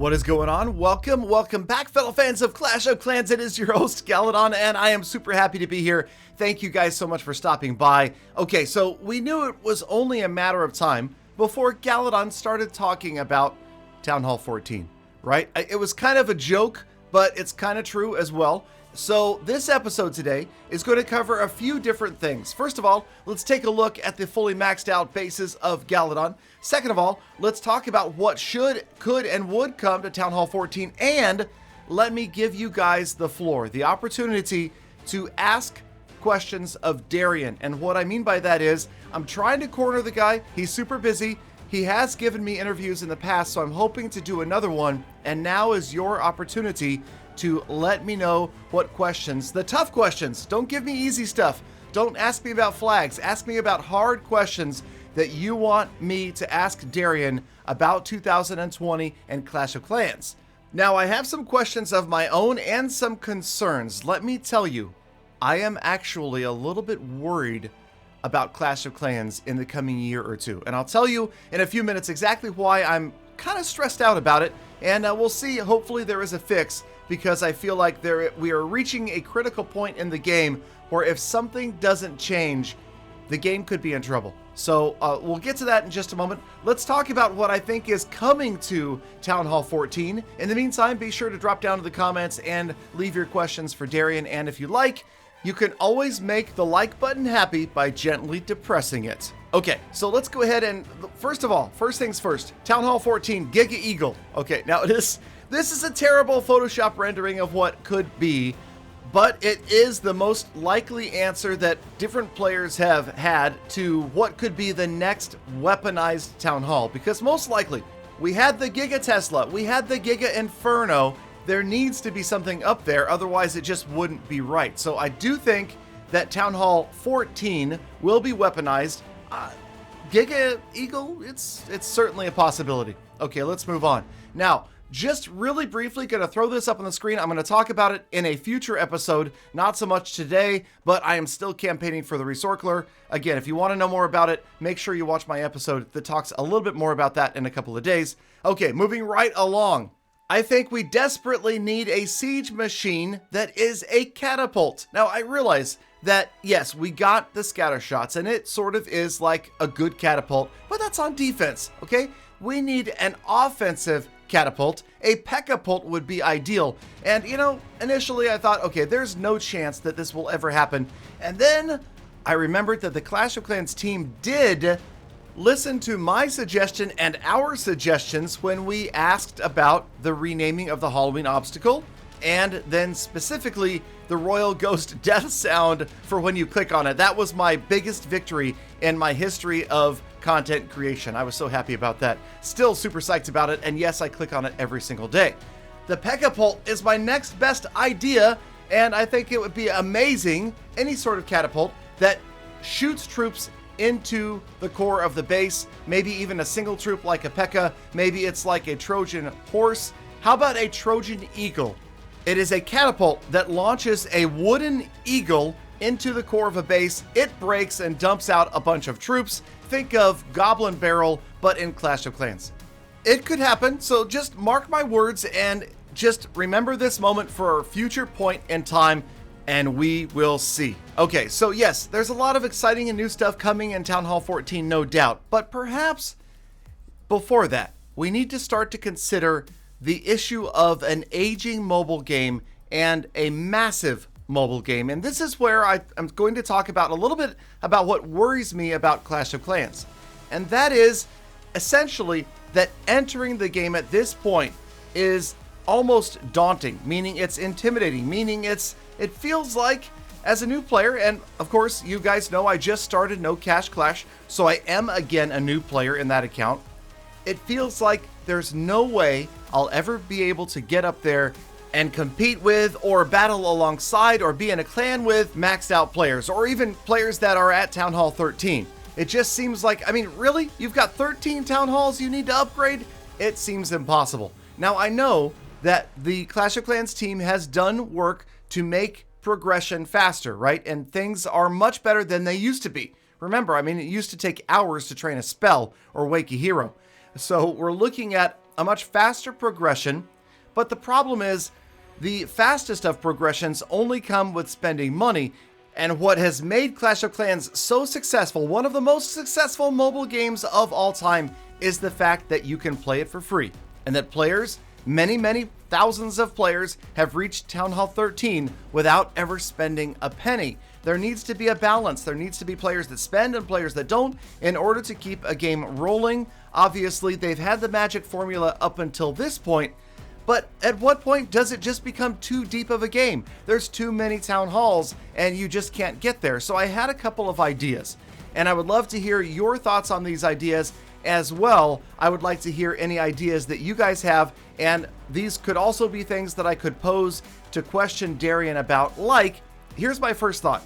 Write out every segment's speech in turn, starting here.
What is going on? Welcome back, fellow fans of Clash of Clans. It is your host, Galadon, and I am super happy to be here. Thank you guys so much for stopping by. Okay, so we knew it was only a matter of time before Galadon started talking about Town Hall 14, right? It was kind of a joke, but it's kind of true as well. So this episode today is going to cover a few different things. First of all, let's take a look at the fully maxed out bases of Galadon. Second of all, let's talk about what should, could, and would come to Town Hall 14. And let me give you guys the floor, the opportunity to ask questions of Darian. And what I mean by that is I'm trying to corner the guy. He's super busy. He has given me interviews in the past, so I'm hoping to do another one. And now is your opportunity to let me know what questions, the tough questions. Don't give me easy stuff. Don't ask me about flags. Ask me about hard questions that you want me to ask Darian about 2020 and Clash of Clans. Now, I have some questions of my own and some concerns. Let me tell you, I am actually a little bit worried about Clash of Clans in the coming year or two. And I'll tell you in a few minutes exactly why I'm kind of stressed out about it. And we'll see. Hopefully there is a fix, because I feel like we are reaching a critical point in the game where if something doesn't change, the game could be in trouble. So we'll get to that in just a moment. Let's talk about what I think is coming to Town Hall 14. In the meantime, be sure to drop down to the comments and leave your questions for Darian. And if you like, you can always make the like button happy by gently depressing it. Okay, so let's go ahead and, first things first, Town Hall 14, Giga Eagle. Okay, now this is a terrible Photoshop rendering of what could be, but it is the most likely answer that different players have had to what could be the next weaponized Town Hall. Because most likely, we had the Giga Tesla, we had the Giga Inferno. There needs to be something up there, otherwise it just wouldn't be right. So I do think that Town Hall 14 will be weaponized. Giga Eagle, it's certainly a possibility. Okay, let's move on. Now, just really briefly, going to throw this up on the screen. I'm going to talk about it in a future episode, not so much today, but I am still campaigning for the Resorcler. Again, if you want to know more about it, make sure you watch my episode that talks a little bit more about that in a couple of days. Okay, moving right along. I think we desperately need a siege machine that is a catapult. Now, I realize that, yes, we got the scatter shots, and it sort of is like a good catapult, but that's on defense, okay? We need an offensive catapult. A pekapult would be ideal. And, initially I thought, okay, there's no chance that this will ever happen. And then I remembered that the Clash of Clans team did listen to my suggestion and our suggestions when we asked about the renaming of the Halloween obstacle, and then specifically the Royal Ghost death sound for when you click on it. That was my biggest victory in my history of content creation. I was so happy about that. Still super psyched about it, and yes, I click on it every single day. The pekapult is my next best idea, and I think it would be amazing, any sort of catapult that shoots troops into the core of the base, maybe even a single troop like a P.E.K.K.A. Maybe it's like a Trojan horse. How about a Trojan eagle? It is a catapult that launches a wooden eagle into the core of a base. It breaks and dumps out a bunch of troops. Think of Goblin Barrel, but in Clash of Clans. It could happen, so just mark my words and just remember this moment for a future point in time, and we will see. Okay, so yes, there's a lot of exciting and new stuff coming in Town Hall 14, no doubt, but perhaps before that, we need to start to consider the issue of an aging mobile game and a massive mobile game. And this is where I'm going to talk about a little bit about what worries me about Clash of Clans. And that is essentially that entering the game at this point is almost daunting, meaning it's intimidating, meaning it feels like, as a new player, and of course you guys know I just started No Cash Clash, so I am again a new player in that account. It feels like there's no way I'll ever be able to get up there and compete with or battle alongside or be in a clan with maxed out players, or even players that are at Town Hall 13. It just seems like, really? You've got 13 Town Halls you need to upgrade? It seems impossible. Now, I know that the Clash of Clans team has done work to make progression faster, right? And things are much better than they used to be. Remember, it used to take hours to train a spell or wake a hero. So we're looking at a much faster progression, but the problem is the fastest of progressions only come with spending money. And what has made Clash of Clans so successful, one of the most successful mobile games of all time, is the fact that you can play it for free. And that players, many thousands of players, have reached Town Hall 13 without ever spending a penny. There needs to be a balance. There needs to be players that spend and players that don't in order to keep a game rolling. Obviously, they've had the magic formula up until this point, but at what point does it just become too deep of a game? There's too many town halls and you just can't get there. So I had a couple of ideas, and I would love to hear your thoughts on these ideas as well. I would like to hear any ideas that you guys have, and these could also be things that I could pose to question Darian about. Like, here's my first thought.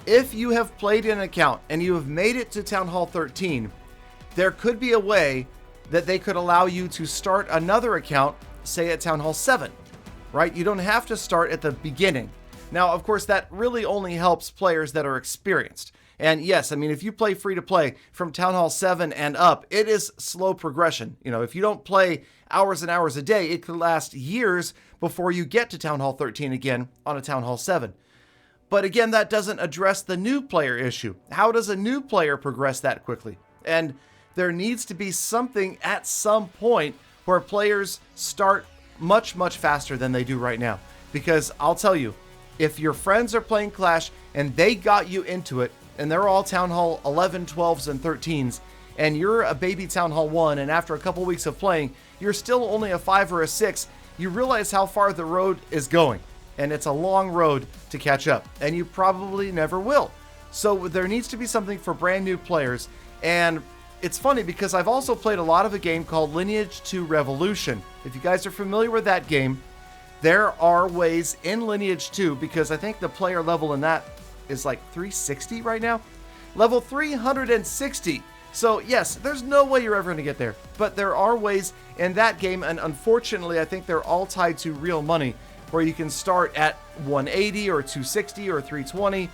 If you have played an account and you have made it to Town Hall 13, there could be a way that they could allow you to start another account, say at Town Hall 7, right? You don't have to start at the beginning. Now, of course, that really only helps players that are experienced. And yes, I mean, if you play free to play from Town Hall 7 and up, it is slow progression. You know, if you don't play hours and hours a day, it could last years before you get to Town Hall 13 again on a Town Hall 7. But again, that doesn't address the new player issue. How does a new player progress that quickly? And there needs to be something at some point where players start much faster than they do right now. Because I'll tell you, if your friends are playing Clash and they got you into it, and they're all Town Hall 11, 12s, and 13s, and you're a baby Town Hall 1, and after a couple weeks of playing, you're still only a 5 or a 6, you realize how far the road is going. And it's a long road to catch up, and you probably never will. So there needs to be something for brand new players. And it's funny because I've also played a lot of a game called Lineage 2 Revolution. If you guys are familiar with that game, there are ways in Lineage 2, because I think the player level in that is like 360 right now. Level 360. So yes, there's no way you're ever going to get there. But there are ways in that game, and unfortunately I think they're all tied to real money, where you can start at 180 or 260 or 320.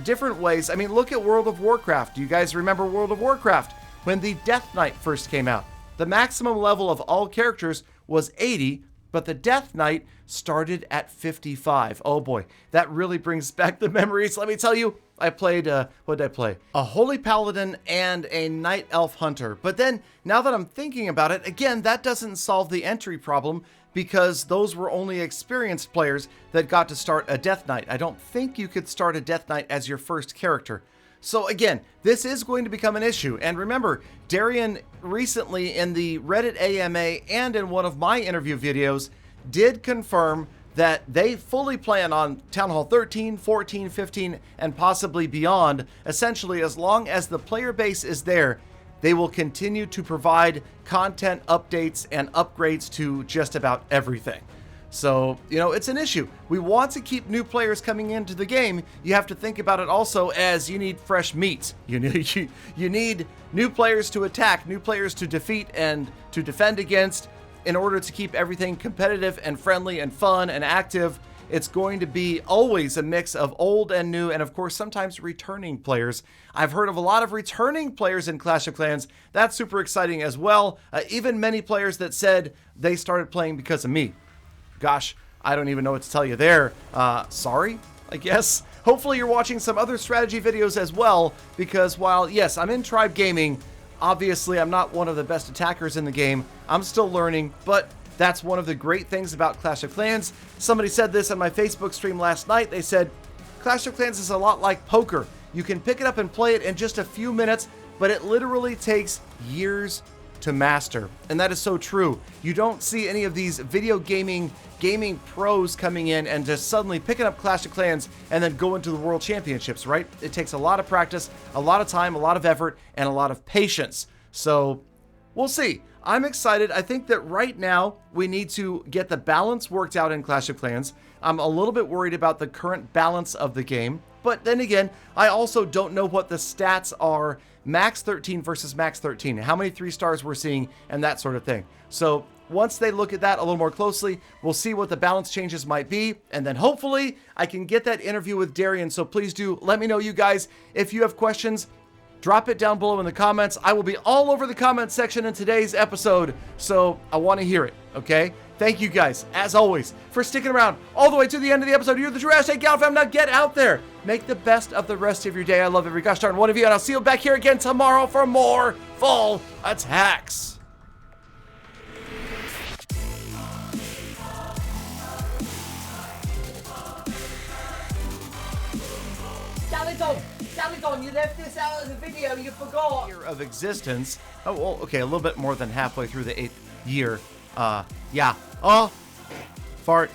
Different ways. I mean, look at World of Warcraft. Do you guys remember World of Warcraft? When the Death Knight first came out, the maximum level of all characters was 80, but the Death Knight started at 55. Oh boy, that really brings back the memories. Let me tell you, I played, what did I play? A Holy Paladin and a Night Elf Hunter. But then, now that I'm thinking about it, again, that doesn't solve the entry problem, because those were only experienced players that got to start a Death Knight. I don't think you could start a Death Knight as your first character. So again, this is going to become an issue. And remember, Darian recently in the Reddit AMA and in one of my interview videos did confirm that they fully plan on Town Hall 13, 14, 15, and possibly beyond. Essentially, as long as the player base is there, they will continue to provide content updates and upgrades to just about everything. So, you know, it's an issue. We want to keep new players coming into the game. You have to think about it also as you need fresh meat. You need new players to attack, new players to defeat and to defend against in order to keep everything competitive and friendly and fun and active. It's going to be always a mix of old and new, and of course sometimes returning players. I've heard of a lot of returning players in Clash of Clans. That's super exciting as well. Even many players that said they started playing because of me. Gosh, I don't even know what to tell you there. Sorry, I guess. Hopefully you're watching some other strategy videos as well, because while, yes, I'm in Tribe Gaming, obviously I'm not one of the best attackers in the game. I'm still learning, but that's one of the great things about Clash of Clans. Somebody said this on my Facebook stream last night. They said, Clash of Clans is a lot like poker. You can pick it up and play it in just a few minutes, but it literally takes years to master. And that is so true. You don't see any of these video gaming pros coming in and just suddenly picking up Clash of Clans and then go into the World Championships, right? It takes a lot of practice, a lot of time, a lot of effort, and a lot of patience. So we'll see. I'm excited. I think that right now we need to get the balance worked out in Clash of Clans. I'm a little bit worried about the current balance of the game. But then again, I also don't know what the stats are, max 13 versus max 13, how many 3 stars we're seeing, and that sort of thing. So once they look at that a little more closely, we'll see what the balance changes might be, and then hopefully I can get that interview with Darian. So please do let me know, you guys, if you have questions. drop it down below in the comments. I will be all over the comment section in today's episode, so I want to hear it, okay? Thank you guys, as always, for sticking around all the way to the end of the episode. You're the true #GalFam. Now get out there. Make the best of the rest of your day. I love every gosh darn one of you, and I'll see you back here again tomorrow for more fall attacks. Galadon, you left this out of the video, you forgot. Year of existence. Oh, well, okay, a little bit more than halfway through the 8th year. Yeah. Oh, fart.